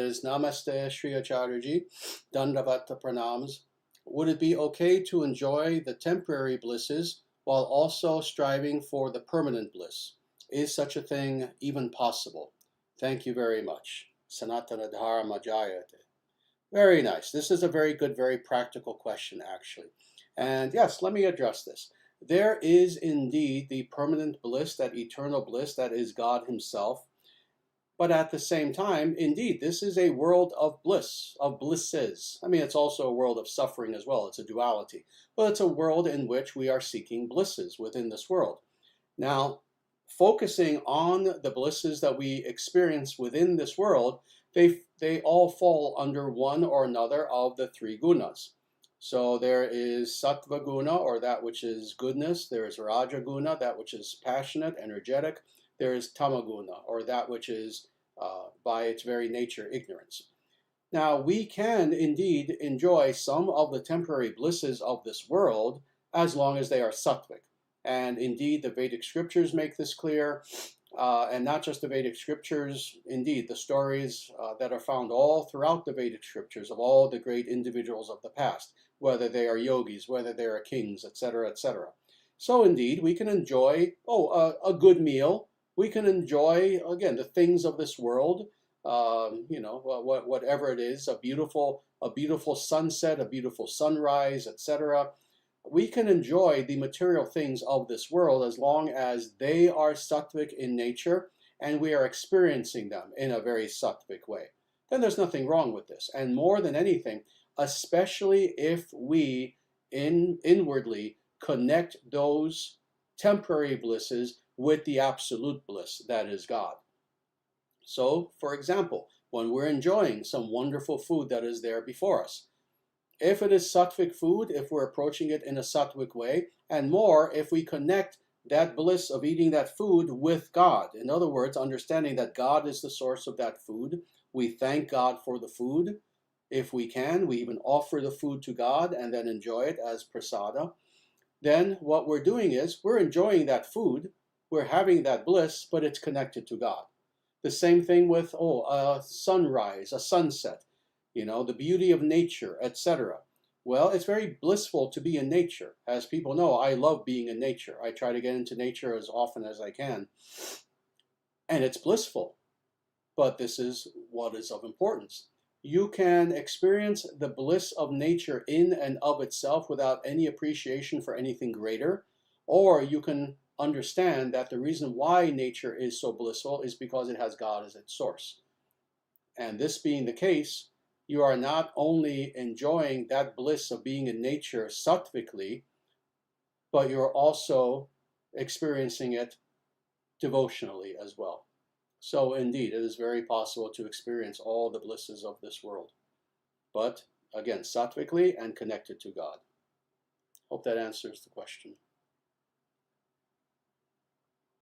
says, Namaste Sri Acharyaji, Dandavata Pranams. Would it be okay to enjoy the temporary blisses while also striving for the permanent bliss? Is such a thing even possible? Thank you very much. Sanatana Dharma Jayate. Very nice. This is a very good, very practical question, actually. And yes, let me address this. There is indeed the permanent bliss, that eternal bliss that is God Himself. But at the same time, indeed, this is a world of bliss, of blisses. I mean, it's also a world of suffering as well. It's a duality. But it's a world in which we are seeking blisses within this world. Now, focusing on the blisses that we experience within this world, they all fall under one or another of the three gunas. So there is sattva guna, or that which is goodness. There is raja guna, that which is passionate, energetic. There is tamaguna, or that which is, by its very nature, ignorance. Now, we can indeed enjoy some of the temporary blisses of this world as long as they are sattvic. And indeed, the Vedic scriptures make this clear. And not just the Vedic scriptures, indeed, the stories that are found all throughout the Vedic scriptures of all the great individuals of the past, whether they are yogis, whether they are kings, etc., etc. So indeed, we can enjoy, a good meal. We can enjoy, again, the things of this world, whatever it is, a beautiful sunset, a beautiful sunrise, etc. We can enjoy the material things of this world as long as they are sattvic in nature and we are experiencing them in a very sattvic way. Then there's nothing wrong with this. And more than anything, especially if we inwardly connect those temporary blisses with the absolute bliss that is God. So, for example, when we're enjoying some wonderful food that is there before us, if it is sattvic food, if we're approaching it in a sattvic way, and more if we connect that bliss of eating that food with God. In other words, understanding that God is the source of that food. We thank God for the food. If we can, we even offer the food to God and then enjoy it as prasada. Then what we're doing is we're enjoying that food, we're having that bliss, but it's connected to God. The same thing with a sunrise, a sunset, the beauty of nature, etc. Well, it's very blissful to be in nature. As people know, I love being in nature. I try to get into nature as often as I can. And it's blissful. But this is what is of importance. You can experience the bliss of nature in and of itself without any appreciation for anything greater, or you can understand that the reason why nature is so blissful is because it has God as its source. And this being the case, you are not only enjoying that bliss of being in nature sattvically, but you're also experiencing it devotionally as well. So indeed, it is very possible to experience all the blisses of this world. But again, sattvically and connected to God. Hope that answers the question.